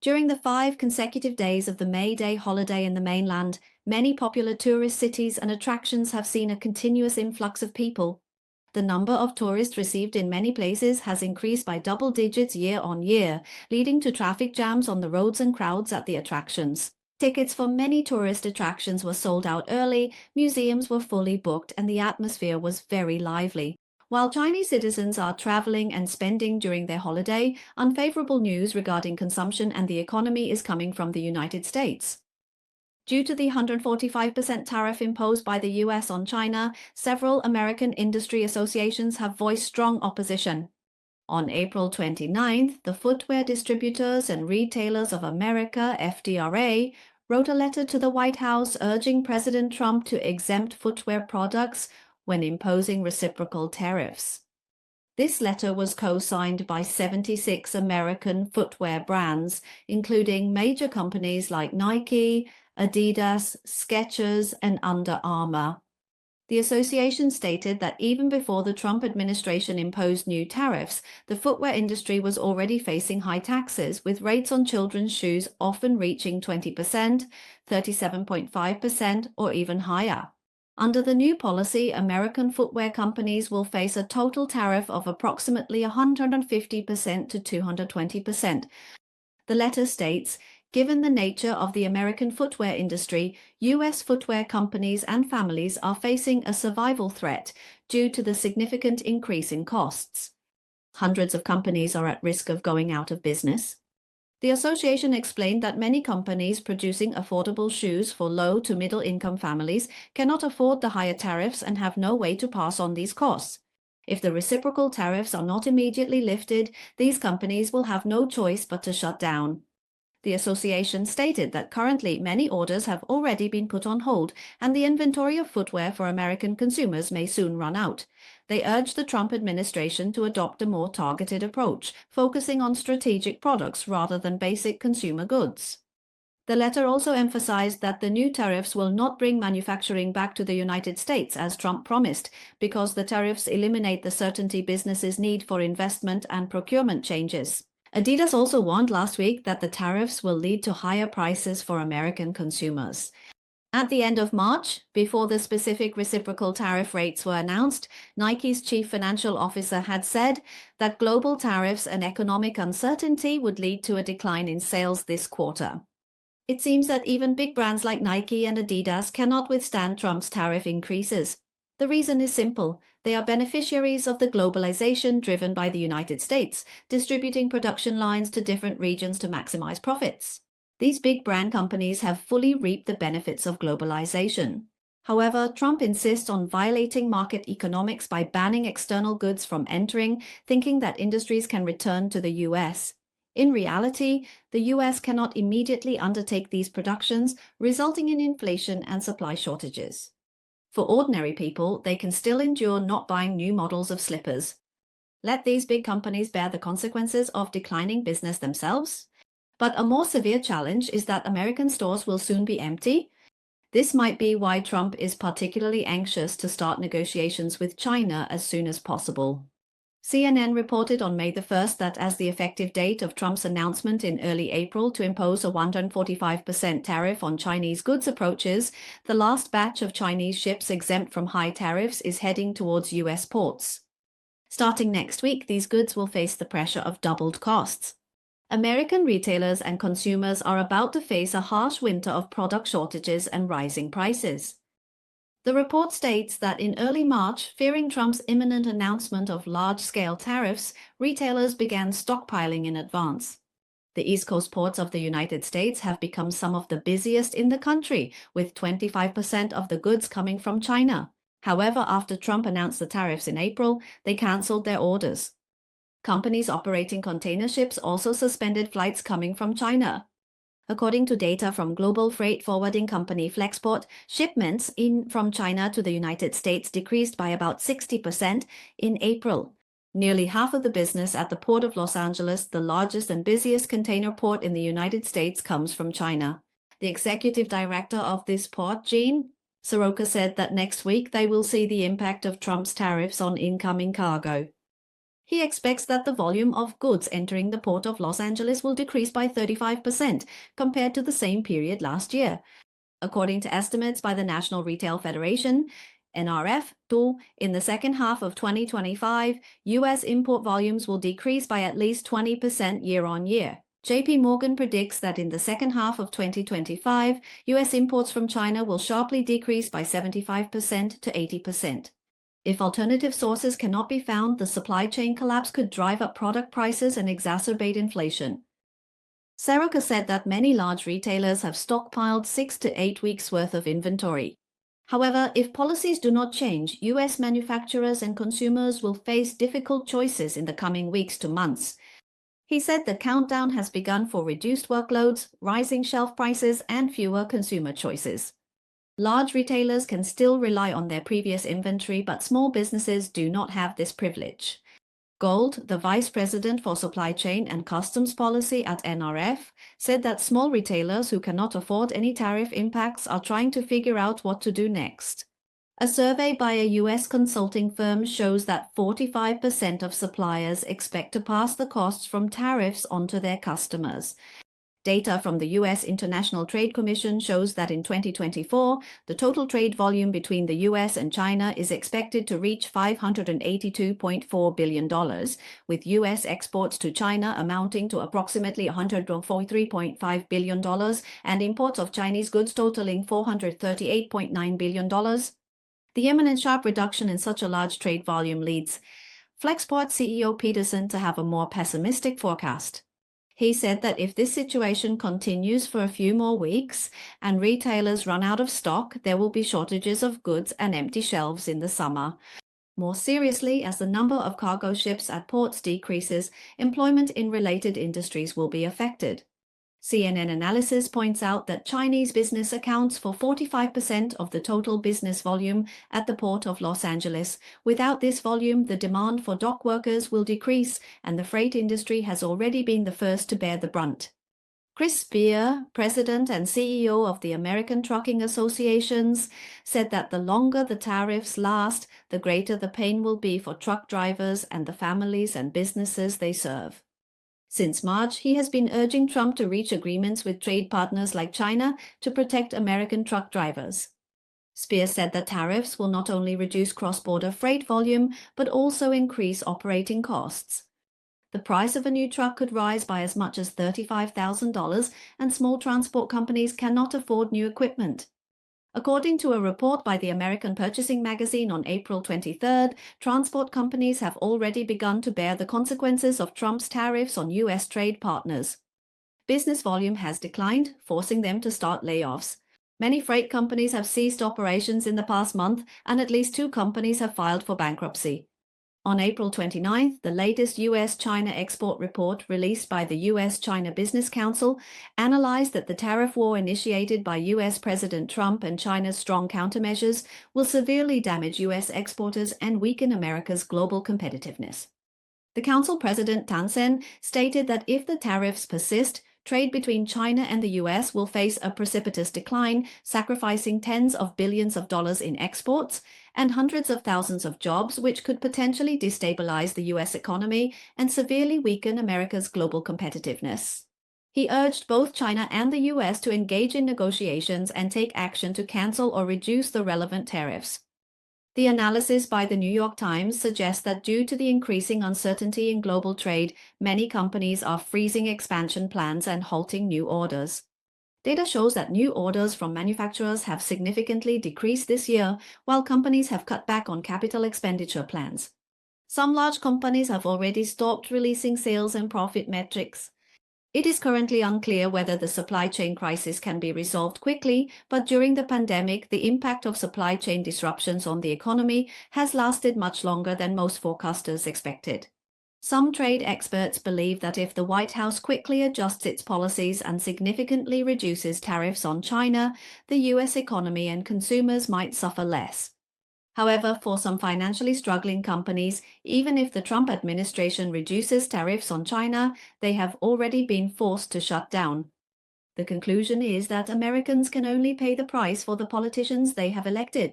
During the 5 consecutive days of the May Day holiday in the mainland, many popular tourist cities and attractions have seen a continuous influx of people. The number of tourists received in many places has increased by double digits year on year, leading to traffic jams on the roads and crowds at the attractions. Tickets for many tourist attractions were sold out early, museums were fully booked, and the atmosphere was very lively. While Chinese citizens are traveling and spending during their holiday, unfavorable news regarding consumption and the economy is coming from the United States. Due to the 145% tariff imposed by the US on China, several American industry associations have voiced strong opposition. On April 29th, the Footwear Distributors and Retailers of America, FDRA, wrote a letter to the White House urging President Trump to exempt footwear products when imposing reciprocal tariffs. This letter was co-signed by 76 American footwear brands, including major companies like Nike, Adidas, Skechers, and Under Armour. The association stated that even before the Trump administration imposed new tariffs, the footwear industry was already facing high taxes, with rates on children's shoes often reaching 20%, 37.5%, or even higher. Under the new policy, American footwear companies will face a total tariff of approximately 150% to 220%. The letter states, given the nature of the American footwear industry, U.S. footwear companies and families are facing a survival threat due to the significant increase in costs. Hundreds of companies are at risk of going out of business. The association explained that many companies producing affordable shoes for low to middle-income families cannot afford the higher tariffs and have no way to pass on these costs. If the reciprocal tariffs are not immediately lifted, these companies will have no choice but to shut down. The association stated that currently many orders have already been put on hold, and the inventory of footwear for American consumers may soon run out. They urged the Trump administration to adopt a more targeted approach, focusing on strategic products rather than basic consumer goods. The letter also emphasized that the new tariffs will not bring manufacturing back to the United States as Trump promised, because the tariffs eliminate the certainty businesses need for investment and procurement changes. Adidas also warned last week that the tariffs will lead to higher prices for American consumers. At the end of March, before the specific reciprocal tariff rates were announced, Nike's chief financial officer had said that global tariffs and economic uncertainty would lead to a decline in sales this quarter. It seems that even big brands like Nike and Adidas cannot withstand Trump's tariff increases. The reason is simple. They are beneficiaries of the globalization driven by the United States, distributing production lines to different regions to maximize profits. These big brand companies have fully reaped the benefits of globalization. However, Trump insists on violating market economics by banning external goods from entering, thinking that industries can return to the US. In reality, the US cannot immediately undertake these productions, resulting in inflation and supply shortages. For ordinary people, they can still endure not buying new models of slippers. Let these big companies bear the consequences of declining business themselves. But a more severe challenge is that American stores will soon be empty. This might be why Trump is particularly anxious to start negotiations with China as soon as possible. CNN reported on May 1st that as the effective date of Trump's announcement in early April to impose a 145% tariff on Chinese goods approaches, the last batch of Chinese ships exempt from high tariffs is heading towards US ports. Starting next week, these goods will face the pressure of doubled costs. American retailers and consumers are about to face a harsh winter of product shortages and rising prices. The report states that in early March, fearing Trump's imminent announcement of large-scale tariffs, retailers began stockpiling in advance. The East Coast ports of the United States have become some of the busiest in the country, with 25% of the goods coming from China. However, after Trump announced the tariffs in April, they canceled their orders. Companies operating container ships also suspended flights coming from China. According to data from global freight forwarding company Flexport, shipments from China to the United States decreased by about 60% in April. Nearly half of the business at the Port of Los Angeles, the largest and busiest container port in the United States, comes from China. The executive director of this port, Jean Soroka, said that next week they will see the impact of Trump's tariffs on incoming cargo. He expects that the volume of goods entering the port of Los Angeles will decrease by 35% compared to the same period last year. According to estimates by the National Retail Federation, NRF, in the second half of 2025, U.S. import volumes will decrease by at least 20% year-on-year. JP Morgan predicts that in the second half of 2025, U.S. imports from China will sharply decrease by 75% to 80%. If alternative sources cannot be found, the supply chain collapse could drive up product prices and exacerbate inflation. Soroka said that many large retailers have stockpiled 6 to 8 weeks' worth of inventory. However, if policies do not change, U.S. manufacturers and consumers will face difficult choices in the coming weeks to months. He said the countdown has begun for reduced workloads, rising shelf prices, and fewer consumer choices. Large retailers can still rely on their previous inventory, but small businesses do not have this privilege. Gold, the vice president for supply chain and customs policy at NRF, said that small retailers who cannot afford any tariff impacts are trying to figure out what to do next. A survey by a U.S. consulting firm shows that 45% of suppliers expect to pass the costs from tariffs onto their customers. Data from the U.S. International Trade Commission shows that in 2024, the total trade volume between the U.S. and China is expected to reach $582.4 billion, with U.S. exports to China amounting to approximately $143.5 billion and imports of Chinese goods totaling $438.9 billion. The imminent sharp reduction in such a large trade volume leads Flexport CEO Peterson to have a more pessimistic forecast. He said that if this situation continues for a few more weeks and retailers run out of stock, there will be shortages of goods and empty shelves in the summer. More seriously, as the number of cargo ships at ports decreases, employment in related industries will be affected. CNN analysis points out that Chinese business accounts for 45% of the total business volume at the port of Los Angeles. Without this volume, the demand for dock workers will decrease, and the freight industry has already been the first to bear the brunt. Chris Spear, president and CEO of the American Trucking Associations, said that the longer the tariffs last, the greater the pain will be for truck drivers and the families and businesses they serve. Since March, he has been urging Trump to reach agreements with trade partners like China to protect American truck drivers. Spear said that tariffs will not only reduce cross-border freight volume, but also increase operating costs. The price of a new truck could rise by as much as $35,000, and small transport companies cannot afford new equipment. According to a report by the American Purchasing Magazine on April 23rd, transport companies have already begun to bear the consequences of Trump's tariffs on U.S. trade partners. Business volume has declined, forcing them to start layoffs. Many freight companies have ceased operations in the past month, and at least 2 companies have filed for bankruptcy. On April 29th, the latest U.S.-China export report released by the U.S.-China Business Council analyzed that the tariff war initiated by U.S. President Trump and China's strong countermeasures will severely damage U.S. exporters and weaken America's global competitiveness. The Council President Tan Sen stated that if the tariffs persist, trade between China and the U.S. will face a precipitous decline, sacrificing tens of billions of dollars in exports and hundreds of thousands of jobs, which could potentially destabilize the U.S. economy and severely weaken America's global competitiveness. He urged both China and the U.S. to engage in negotiations and take action to cancel or reduce the relevant tariffs. The analysis by the New York Times suggests that due to the increasing uncertainty in global trade, many companies are freezing expansion plans and halting new orders. Data shows that new orders from manufacturers have significantly decreased this year, while companies have cut back on capital expenditure plans. Some large companies have already stopped releasing sales and profit metrics. It is currently unclear whether the supply chain crisis can be resolved quickly, but during the pandemic, the impact of supply chain disruptions on the economy has lasted much longer than most forecasters expected. Some trade experts believe that if the White House quickly adjusts its policies and significantly reduces tariffs on China, the U.S. economy and consumers might suffer less. However, for some financially struggling companies, even if the Trump administration reduces tariffs on China, they have already been forced to shut down. The conclusion is that Americans can only pay the price for the politicians they have elected.